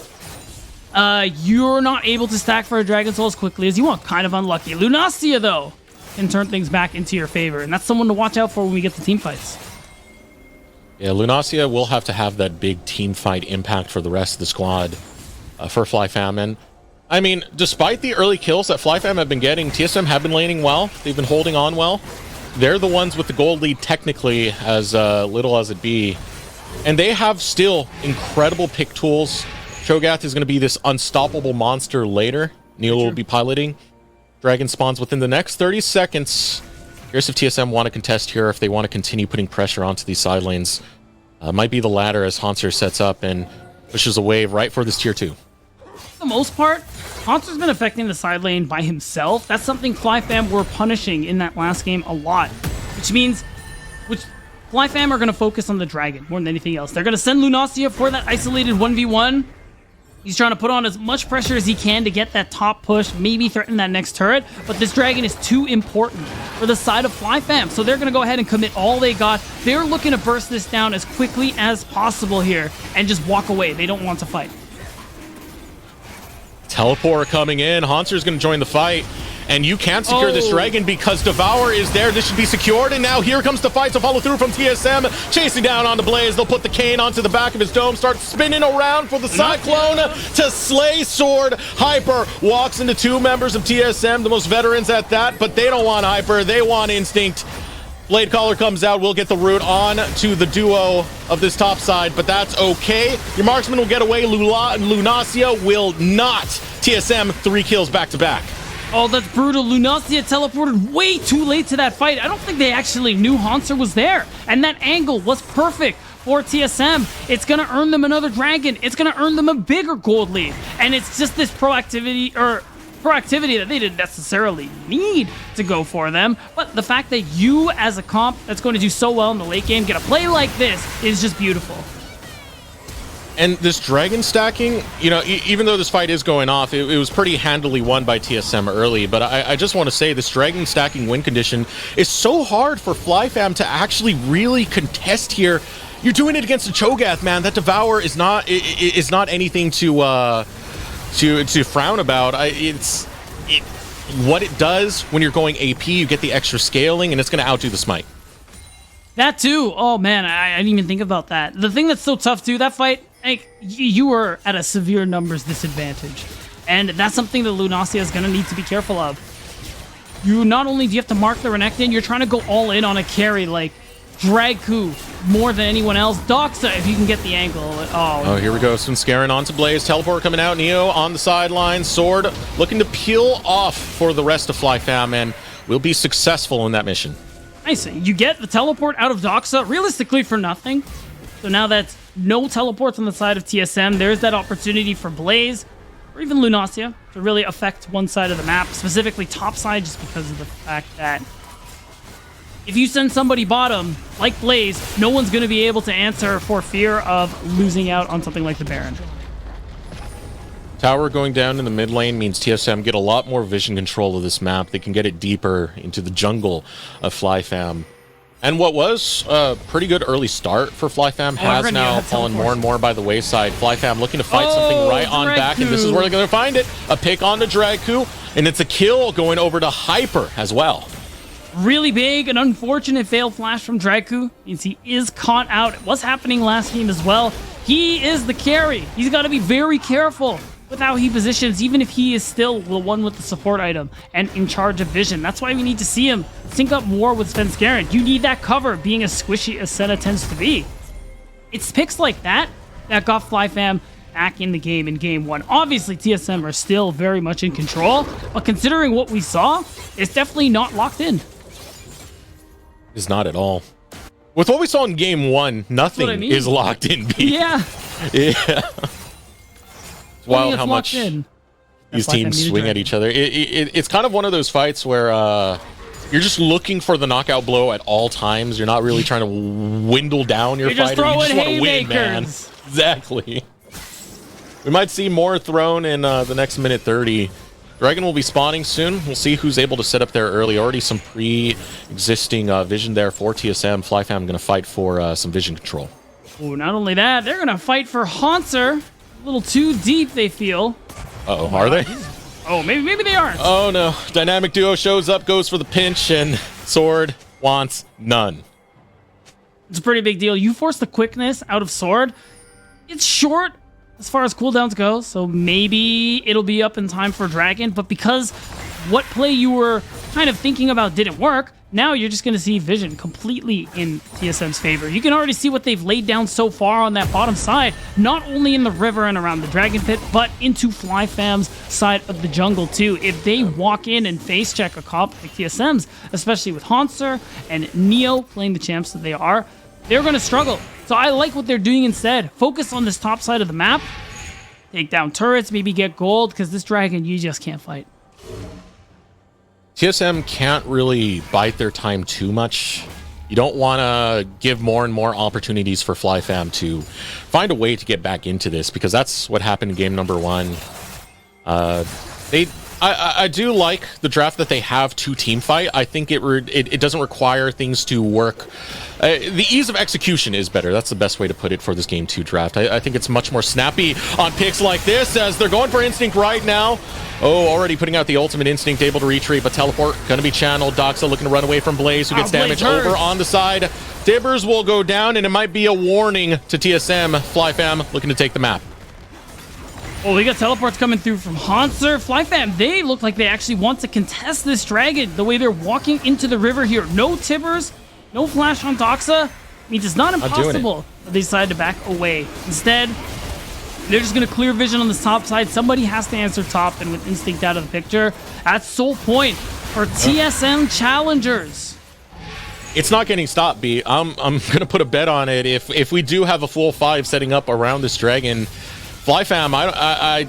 You're not able to stack for a Dragon Soul as quickly as you want, kind of unlucky. Lunacia, though, can turn things back into your favor, and that's someone to watch out for when we get to team fights. Yeah, Lunacia will have to have that big team fight impact for the rest of the squad for FlyFam. And I mean, despite the early kills that FlyFam have been getting, TSM have been laning well. They've been holding on well. they're the ones with the gold lead technically, as little as it be. And they have still incredible pick tools. Cho'Gath is going to be this unstoppable monster later. Neil will be piloting. Dragon spawns within the next 30 seconds. Curious if TSM want to contest here, if they want to continue putting pressure onto these side lanes. Might be the latter as Hanser sets up and pushes a wave right for this tier 2. For the most part, Hanser's been affecting the side lane by himself. That's something FlyFam were punishing in that last game a lot. Which FlyFam are going to focus on the Dragon more than anything else. They're going to send Lunacia for that isolated 1v1. He's trying to put on as much pressure as he can to get that top push, maybe threaten that next turret, but this Dragon is too important for the side of FlyFam, so they're going to go ahead and commit all they got. They're looking to burst this down as quickly as possible here and just walk away. They don't want to fight. Teleport coming in. Hanser's going to join the fight. And you can't secure this Dragon because Devour is there. This should be secured. And now here comes the fight to follow through from TSM. Chasing down on the Blaze. They'll put the cane onto the back of his dome. Start spinning around for the Cyclone to slay Sword. Hyper walks into 2 members of TSM, the most veterans at that. But they don't want Hyper. They want Instinct. Blade Caller comes out. We'll get the root on to the duo of this top side, but that's okay. Your marksman will get away. Lunacia will not. TSM 3 kills back to back. Oh, that's brutal. Lunacia teleported way too late to that fight. I don't think they actually knew Hanser was there. And that angle was perfect for TSM. It's going to earn them another Dragon. It's going to earn them a bigger gold lead. And it's just this proactivity that they didn't necessarily need to go for them. But the fact that you, as a comp that's going to do so well in the late game, get a play like this is just beautiful. And this Dragon stacking, you know, even though this fight is going off, it was pretty handily won by TSM early. But I just want to say this Dragon stacking win condition is so hard for FlyFam to actually really contest here. You're doing it against a Cho'Gath, man. That Devour is not anything to frown about. What it does when you're going AP, you get the extra scaling, and it's going to outdo the Smite. That too. Oh man, I didn't even think about that. The thing that's so tough too, that fight, like, you were at a severe numbers disadvantage. And that's something that Lunacia is going to need to be careful of. You not only do you have to mark the Renekton, you're trying to go all in on a carry like Dragku more than anyone else. Doxa, if you can get the angle. Oh, here we go. Scaring onto Blaze. Teleport coming out. Neo on the sideline. Sword looking to peel off for the rest of FlyFam, and will be successful in that mission. Nice. You get the teleport out of Doxa, realistically for nothing. So now that's no teleports on the side of TSM. There's that opportunity for Blaze, or even Lunacia, to really affect one side of the map, specifically top side, just because of the fact that if you send somebody bottom, like Blaze, no one's going to be able to answer for fear of losing out on something like the Baron. Tower going down in the mid lane means TSM get a lot more vision control of this map. They can get it deeper into the jungle of FlyFam. And what was a pretty good early start for FlyFam has now fallen more and more by the wayside. FlyFam looking to fight something right on back, and this is where they're going to find it. A pick on the Dragku, and it's a kill going over to Hyper as well. Really big and unfortunate failed flash from Dragku. Means he is caught out. It was happening last game as well. He is the carry. He's got to be very careful with how he positions, even if he is still the one with the support item and in charge of vision. That's why we need to see him sync up more with Svenskeren. You need that cover, being as squishy as Senna tends to be. It's picks like that that got FlyFam back in the game in game 1. Obviously, TSM are still very much in control, but considering what we saw, it's definitely not locked in. It's not at all. With what we saw in game 1, nothing is locked in. Yeah. Yeah. It's wild how much these teams swing at each other. It's kind of one of those fights where you're just looking for the knockout blow at all times. You're not really trying to dwindle down your fighter. You just want to win, man. Exactly. We might see more thrown in the next minute 30. Dragon will be spawning soon. We'll see who's able to set up there early. Already some pre-existing vision there for TSM. FlyFam going to fight for some vision control. Oh, not only that, they're going to fight for Hanser. A little too deep, they feel. Uh-oh, are they? Oh, maybe they aren't. Oh, no. Dynamic Duo shows up, goes for the pinch, and Sword wants none. It's a pretty big deal. You force the quickness out of Sword. It's short as far as cooldowns go, so maybe it'll be up in time for Dragon, but because what play you were kind of thinking about didn't work, now you're just going to see vision completely in TSM's favor. You can already see what they've laid down so far on that bottom side, not only in the river and around the Dragon Pit, but into FlyFam's side of the jungle too. If they walk in and face check a comp like TSM's, especially with Hanser and Neo playing the champs that they are, they're going to struggle. So I like what they're doing instead. Focus on this top side of the map, take down turrets, maybe get gold, because this dragon, you just can't fight. TSM can't really bite their time too much. You don't want to give more and more opportunities for FlyFam to find a way to get back into this, because that's what happened in game number 1. I do like the draft that they have to team fight. I think it doesn't require things to work. The ease of execution is better. That's the best way to put it for this game 2 draft. I think it's much more snappy on picks like this, as they're going for Instinct right now. Oh, already putting out the ultimate Instinct, able to retreat, but teleport going to be channeled. Doxa looking to run away from Blaze, who gets damage over on the side. Dibbers will go down, and it might be a warning to TSM. FlyFam looking to take the map. Oh, we got teleports coming through from Hanser. FlyFam, they look like they actually want to contest this dragon. The way they're walking into the river here. No Tibbers, no flash on Doxa. Means it's not impossible, but they decide to back away. Instead, they're just going to clear vision on the top side. Somebody has to answer top, and with Instinct out of the picture, that's sole point for TSM Challengers. It's not getting stopped, B. I'm going to put a bet on it. If we do have a full 5 setting up around this dragon, FlyFam, I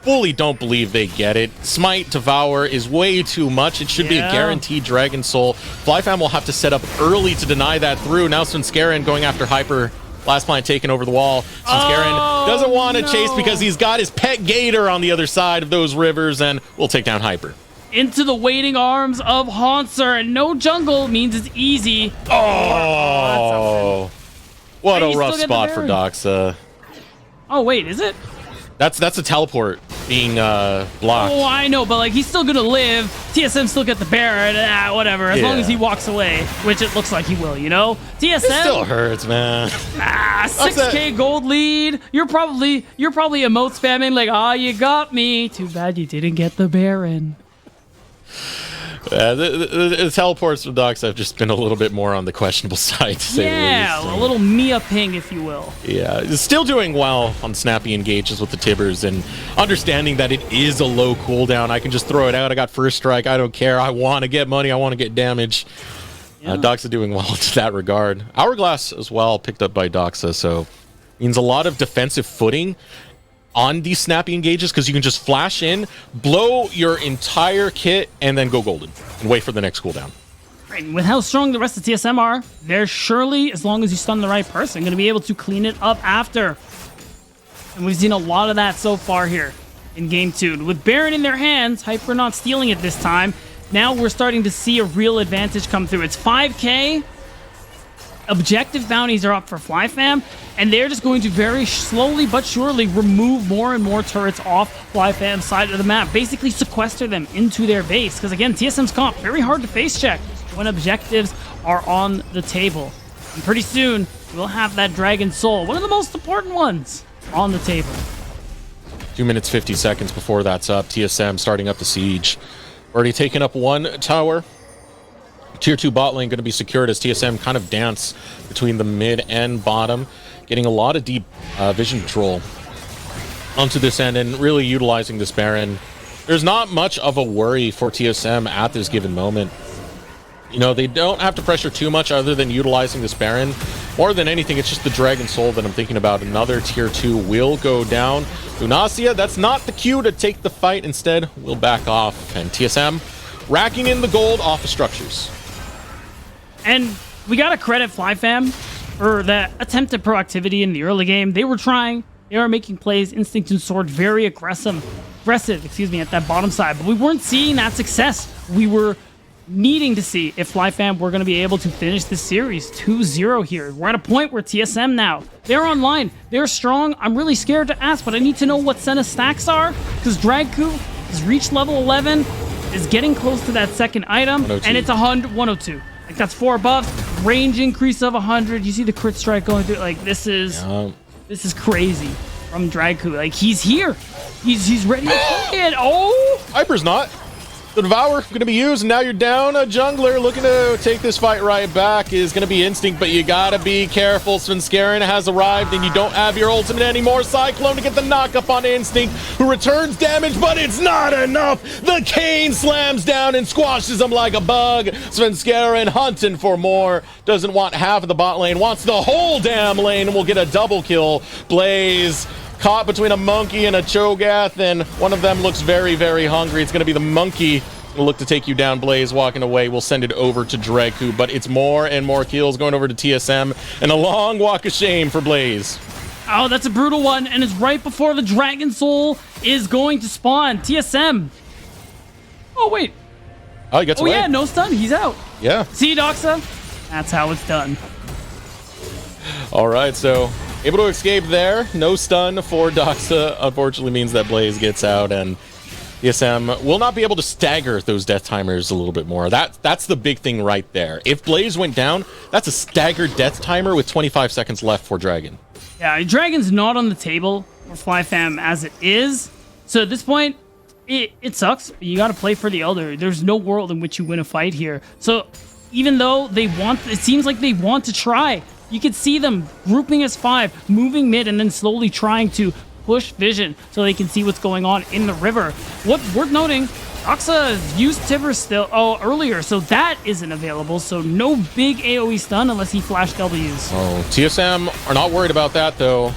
fully don't believe they get it. Smite, Devour is way too much. It should be a guaranteed Dragon Soul. FlyFam will have to set up early to deny that through. Now Svenskeren going after Hyper. Last Planet taking over the wall. Svenskeren doesn't want to chase because he's got his pet Gator on the other side of those rivers, and we'll take down Hyper. Into the waiting arms of Hanser, and no jungle means it's easy. Oh, what a rough spot for Doxa. Oh, wait, is it? That's a teleport being blocked. Oh, I know, but like he's still gonna live. TSM still get the Baron, whatever. As long as he walks away, which it looks like he will, you know. TSM it still hurts, man. 6K gold lead. You're probably emote spamming like, you got me. Too bad you didn't get the Baron. The teleports from Doxa have just been a little bit more on the questionable side, to say the least. A little Mia ping, if you will. Yeah, still doing well on snappy engages with the Tibbers, and understanding that it is a low cooldown. I can just throw it out. I got first strike. I don't care. I want to get money. I want to get damage. Doxa doing well in that regard. Hourglass as well, picked up by Doxa, so means a lot of defensive footing on these snappy engages, because you can just flash in, blow your entire kit, and then go golden and wait for the next cooldown. Right, with how strong the rest of TSM are, they're surely, as long as you stun the right person, going to be able to clean it up after. And we've seen a lot of that so far here in game 2. With Baron in their hands, Hyper not stealing it this time. Now we're starting to see a real advantage come through. It's 5K. Objective bounties are up for FlyFam, and they're just going to very slowly but surely remove more and more turrets off FlyFam's side of the map, basically sequester them into their base, because again, TSM's comp, very hard to face check when objectives are on the table. And pretty soon, we'll have that Dragon Soul, one of the most important ones, on the table. 2 minutes, 50 seconds before that's up. TSM starting up the siege. Already taken up one tower. Tier 2 bot lane going to be secured as TSM kind of dance between the mid and bottom, getting a lot of deep vision control onto this end and really utilizing this Baron. There's not much of a worry for TSM at this given moment. You know, they don't have to pressure too much other than utilizing this Baron. More than anything, it's just the Dragon Soul that I'm thinking about. Another Tier 2 will go down. Lunacia, that's not the cue to take the fight. Instead, we'll back off. And TSM racking in the gold off the structures. And we got to credit FlyFam for that attempted proactivity in the early game. They were trying. They were making plays. Instinct and Sword very aggressive, at that bottom side. But we weren't seeing that success. We were needing to see if FlyFam were going to be able to finish this series 2-0 here. We're at a point where TSM now, they're online. They're strong. I'm really scared to ask, but I need to know what Senna's stacks are, because Dragku has reached level 11, is getting close to that second item, and it's 102. Like, that's 4 buffs, range increase of 100. You see the crit strike going through. Like, this is crazy from Dragku. Like, he's here. He's ready to play it. Oh! Hyper's not. The Devour going to be used, and now you're down. A jungler looking to take this fight right back is going to be Instinct, but you got to be careful. Svenskeren has arrived, and you don't have your ultimate anymore. Cyclone to get the knock up on Instinct, who returns damage, but it's not enough. The Cane slams down and squashes him like a bug. Svenskeren hunting for more. Doesn't want half of the bot lane, wants the whole damn lane, and will get a double kill. Blaze caught between a monkey and a Cho'Gath, and one of them looks very, very hungry. It's going to be the monkey. Will look to take you down. Blaze walking away. We'll send it over to Dreku, but it's more and more kills going over to TSM, and a long walk of shame for Blaze. Oh, that's a brutal one, and it's right before the Dragon Soul is going to spawn. TSM. Oh, wait. Oh, he gets away. Yeah, no stun. He's out. Yeah. See, Doxa? That's how it's done. All right, so able to escape there. No stun for Doxa. Unfortunately means that Blaze gets out, and TSM will not be able to stagger those death timers a little bit more. That's the big thing right there. If Blaze went down, that's a staggered death timer with 25 seconds left for Dragon. Yeah, Dragon's not on the table for FlyFam as it is. So at this point, it sucks, but you got to play for the Elder. There's no world in which you win a fight here. So even though it seems like they want to try. You can see them grouping as 5, moving mid, and then slowly trying to push vision so they can see what's going on in the river. What's worth noting, Doxa used Tibber earlier, so that isn't available. So no big AoE stun unless he flash Ws. Oh, TSM are not worried about that, though.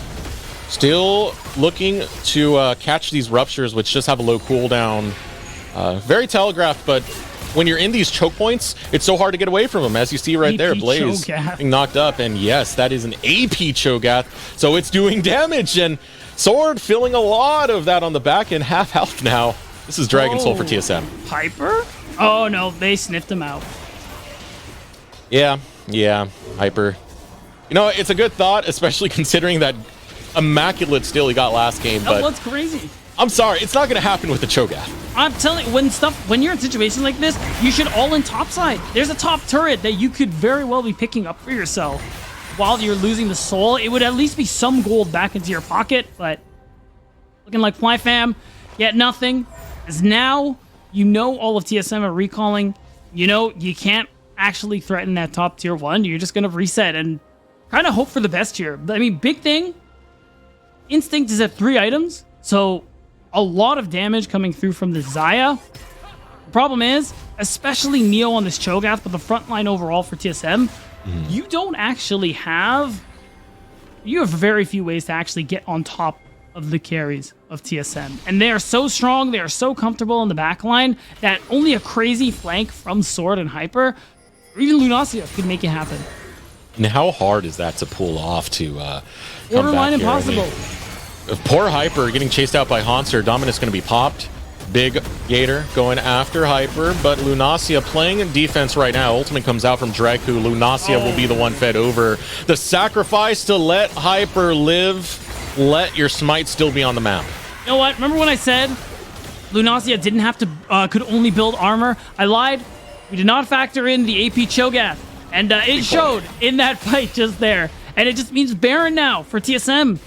Still looking to catch these ruptures, which just have a low cooldown. Very telegraphed, but when you're in these choke points, it's so hard to get away from them. As you see right there, Blaze being knocked up. And yes, that is an AP Cho'Gath, so it's doing damage. And Sword feeling a lot of that on the back end, half health now. This is Dragon Soul for TSM. Hyper? Oh no, they sniffed him out. Yeah, Hyper. You know, it's a good thought, especially considering that immaculate steal he got last game. But what's crazy? I'm sorry, it's not going to happen with the Cho'Gath. I'm telling you, when you're in situations like this, you should all in topside. There's a top turret that you could very well be picking up for yourself while you're losing the soul. It would at least be some gold back into your pocket, but looking like FlyFam, yet nothing. As now, you know all of TSM are recalling. You know you can't actually threaten that top tier 1. You're just going to reset and kind of hope for the best here. I mean, big thing, Instinct is at 3 items, so a lot of damage coming through from the Xayah. The problem is, especially Neo on this Cho'Gath, but the front line overall for TSM, you don't actually have... You have very few ways to actually get on top of the carries of TSM. And they are so strong, they are so comfortable in the backline, that only a crazy flank from Sword and Hyper, or even Lunacia, could make it happen. And how hard is that to pull off to borderline impossible. Poor Hyper getting chased out by Haunter. Dominus going to be popped. Big Gator going after Hyper, but Lunacia playing in defense right now. Ultimate comes out from Dreku. Lunacia will be the one fed over. The sacrifice to let Hyper live. Let your smite still be on the map. You know what? Remember when I said Lunacia didn't have to, could only build armor? I lied. We did not factor in the AP Cho'Gath. And it showed in that fight just there. And it just means Baron now for TSM.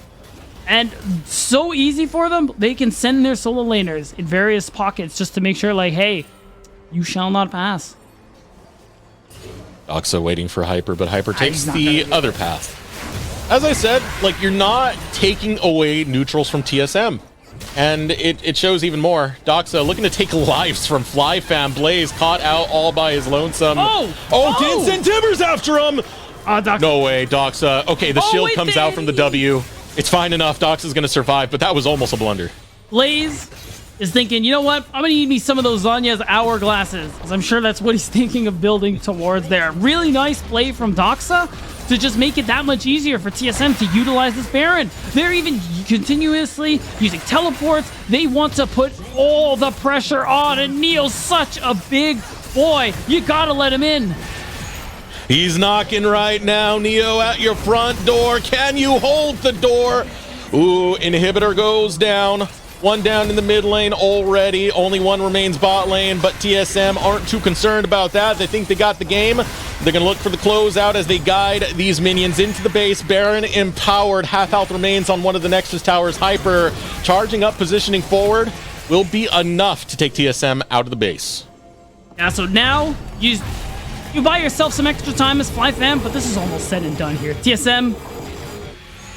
And so easy for them, they can send their solo laners in various pockets just to make sure, like, hey, you shall not pass. Doxa waiting for Hyper, but Hyper takes the other path. As I said, like, you're not taking away neutrals from TSM. And it shows even more. Doxa looking to take lives from FlyFam. Blaze caught out all by his lonesome. Didn't send Tibbers after him! No way, Doxa. Okay, the shield comes out from the W. It's fine enough. Doxa's going to survive, but that was almost a blunder. Blaze is thinking, you know what? I'm going to need me some of those Zanya's hourglasses, because I'm sure that's what he's thinking of building towards there. Really nice play from Doxa to just make it that much easier for TSM to utilize this Baron. They're even continuously using teleports. They want to put all the pressure on, and Neo's such a big boy. You got to let him in. He's knocking right now. Neo at your front door. Can you hold the door? Ooh, inhibitor goes down. One down in the mid lane already. Only one remains bot lane, but TSM aren't too concerned about that. They think they got the game. They're going to look for the closeout as they guide these minions into the base. Baron empowered. Half health remains on one of the Nexus towers. Hyper charging up, positioning forward. will be enough to take TSM out of the base. Yeah, so now you buy yourself some extra time as FlyFam, but this is almost said and done here. TSM,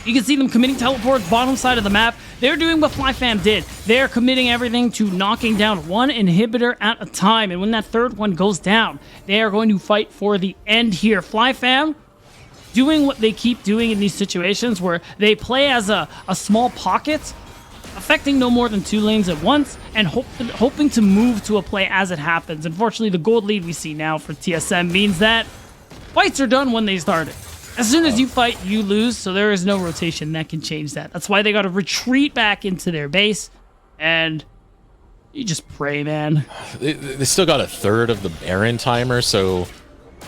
you can see them committing teleports bottom side of the map. They're doing what FlyFam did. They're committing everything to knocking down one inhibitor at a time. And when that third one goes down, they are going to fight for the end here. FlyFam doing what they keep doing in these situations where they play as a small pocket, affecting no more than 2 lanes at once, and hoping to move to a play as it happens. Unfortunately, the gold lead we see now for TSM means that fights are done when they started. As soon as you fight, you lose, so there is no rotation that can change that. That's why they got to retreat back into their base, and you just pray, man. They still got a third of the Baron timer, so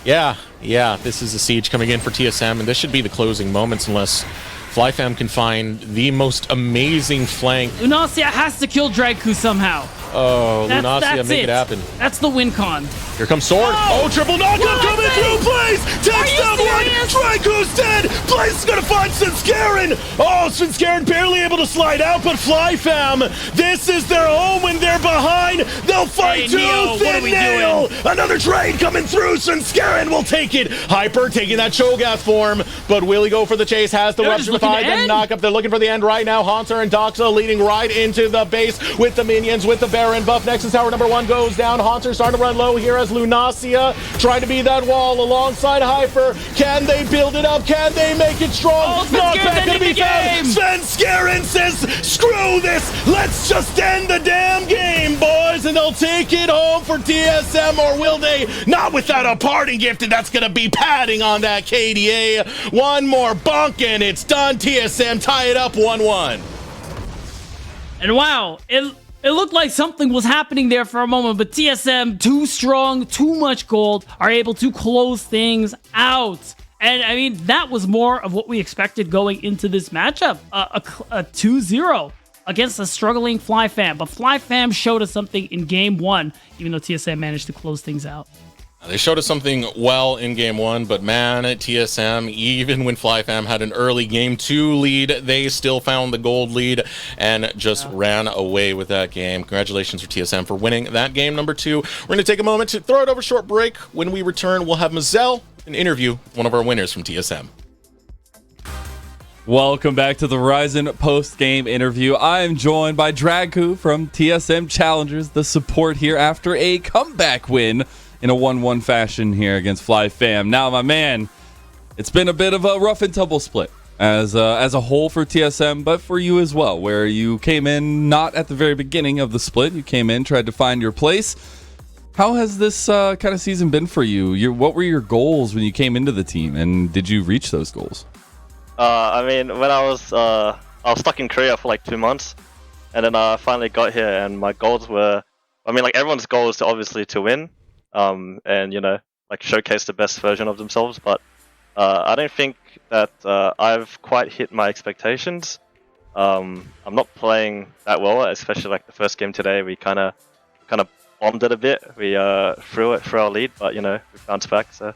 yeah, this is a siege coming in for TSM, and this should be the closing moments unless FlyFam can find the most amazing flank. Lunacia has to kill Dragku somehow. Oh, Lunacia, make it happen. That's the win con. Here comes Sword. Oh, triple knockup coming through. Blaze takes down one. Drago's dead. Blaze is going to find Svenskeren. Oh, Svenskeren barely able to slide out, but FlyFam, this is their home when they're behind. They'll fight tooth and nail. Another trade coming through. Svenskeren will take it. Hyper taking that Cho'Gath form, but will he go for the chase? Has the rupture behind the knockup. They're looking for the end right now. Haunter and Doxa leading right into the base with the minions, with the Baron buff. Nexus Tower number 1 goes down. Haunter starting to run low here as Lunacia trying to be that wall alongside Hyper. Can they build it up? Can they make it strong? Knockback gonna be found. Svenskeren says, screw this. Let's just end the damn game, boys. And they'll take it home for TSM, or will they? Not without a parting gift, and that's gonna be padding on that KDA. One more bonk and it's done. TSM tie it up 1-1. And wow, it looked like something was happening there for a moment, but TSM, too strong, too much gold, are able to close things out. And I mean, that was more of what we expected going into this matchup. A 2-0 against a struggling FlyFam. But FlyFam showed us something in game 1, even though TSM managed to close things out. They showed us something well in game 1, but man, at TSM, even when FlyFam had an early game 2 lead, they still found the gold lead and just ran away with that game. Congratulations for TSM for winning that game number 2. We're going to take a moment to throw it over a short break. When we return, we'll have Mazel an interview one of our winners from TSM. Welcome back to the Ryzen post-game interview. I am joined by Dragku from TSM Challengers, the support here after a comeback win in a 1-1 fashion here against FlyFam. Now, my man, it's been a bit of a rough and tumble split as a whole for TSM, but for you as well, where you came in not at the very beginning of the split. You came in, tried to find your place. How has this kind of season been for you? What were your goals when you came into the team, and did you reach those goals? I mean, when I was stuck in Korea for like 2 months, and then I finally got here, and my goals were, I mean, like everyone's goal is obviously to win, and you know, like showcase the best version of themselves. But I don't think that I've quite hit my expectations. I'm not playing that well, especially like the first game today. We kind of bombed it a bit. We threw it for our lead, but you know, we bounced back. So.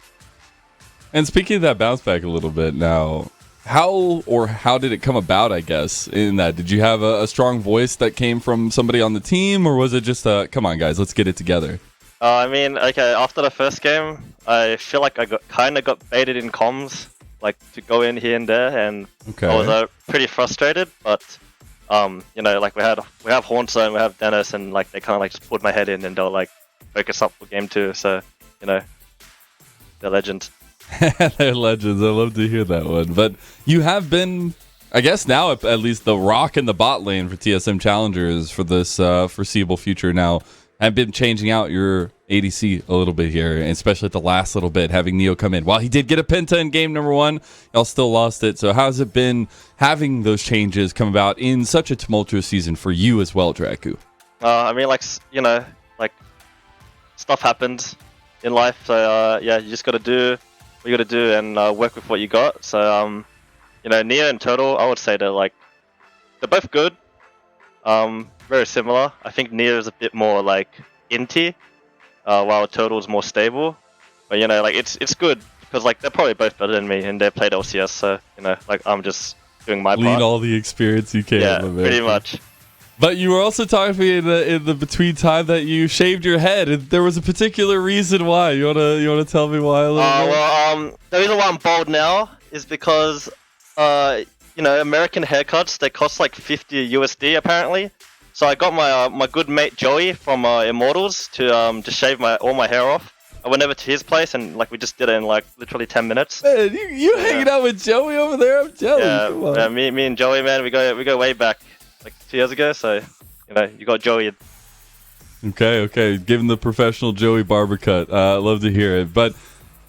And speaking of that bounce back a little bit now, how did it come about, I guess, in that? Did you have a strong voice that came from somebody on the team, or was it just come on guys, let's get it together? I mean, okay, after the first game, I feel like I got baited in comms, like to go in here and there, and I was pretty frustrated, but you know, like we have Haunter and we have Dennis, and like they kind of like just put my head in and they'll like focus up for game 2, so you know, they're legends. They're legends. I love to hear that one. But you have been, I guess now at least, the rock in the bot lane for TSM Challengers for this foreseeable future now. Have been changing out your ADC a little bit here, and especially at the last little bit, having Neo come in. While he did get a Penta in game number 1, y'all still lost it. So how's it been having those changes come about in such a tumultuous season for you as well, Dragku? I mean, like, you know, like stuff happens in life. So yeah, you just got to do what you got to do and work with what you got. So you know, Neo and Turtle, I would say they're both good. Very similar. I think Neo is a bit more like inty, while Turtle's more stable. But you know, like it's good because like they're probably both better than me and they played LCS. So you know, like I'm just doing my part. Lean all the experience you can. Yeah, pretty much. But you were also talking to me in the between time that you shaved your head, and there was a particular reason why. You wanna tell me why a little bit? Well, the reason why I'm bald now is because, American haircuts, they cost like 50 USD apparently. So I got my good mate Joey from Immortals to shave all my hair off. I went over to his place and like we just did it in like literally 10 minutes. Man, you hanging out with Joey over there? I'm jealous. Yeah, me and Joey, man, we go way back, like 2 years ago. So you got Joey. Okay. Give him the professional Joey barber cut. Love to hear it. But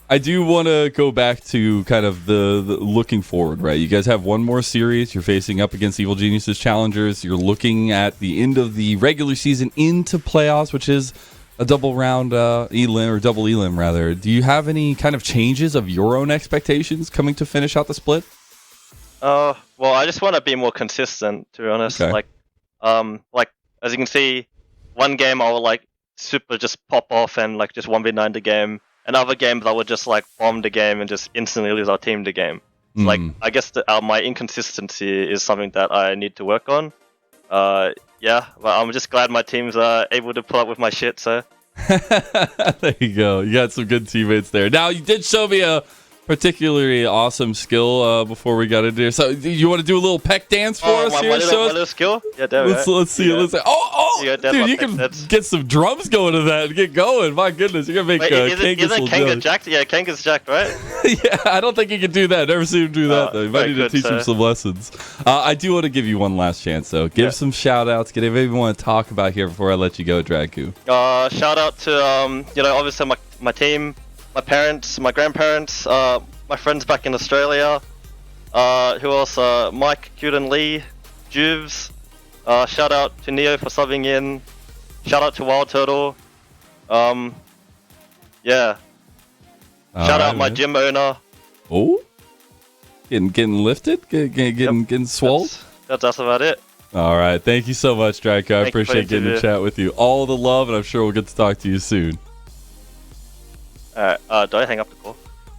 I do want to go back to kind of the looking forward, right? You guys have one more series. You're facing up against Evil Geniuses Challengers. You're looking at the end of the regular season into playoffs, which is a double round elim, or double elim rather. Do you have any kind of changes of your own expectations coming to finish out the split? Well, I just want to be more consistent, to be honest. Okay. Like as you can see, one game I will like super just pop off and like just 1v9 the game. And other games I would just like bomb the game and just instantly lose our team the game. So, like I guess my inconsistency is something that I need to work on. Yeah, but I'm just glad my team's able to pull up with my shit. So there you go. You got some good teammates there. Now you did show me a particularly awesome skill before we got into here. So you want to do a little peck dance for us here? My little skill? Yeah, damn it. Let's see. Let's see. Dude, you can sets. get some drums going to that and get going. My goodness, you're gonna make isn't Kenga jacked? Yeah, Kenga's jacked, right? Yeah, I don't think he can do that. Never seen him do that though. You might need to teach him some lessons. I do want to give you one last chance though. Give some shout outs. Get everything you want to talk about here before I let you go, Dragku. Shout out to obviously my team, my parents, my grandparents, my friends back in Australia. Who else? Mike, Cuden Lee, Juves. Shout out to Neo for subbing in. Shout out to Wild Turtle. Yeah. Shout out my gym owner. Oh, getting lifted, getting swole. That's about it. All right, thank you so much, Dragku. I appreciate getting to chat with you. All the love, and I'm sure we'll get to talk to you soon. All right. Do I hang up the call?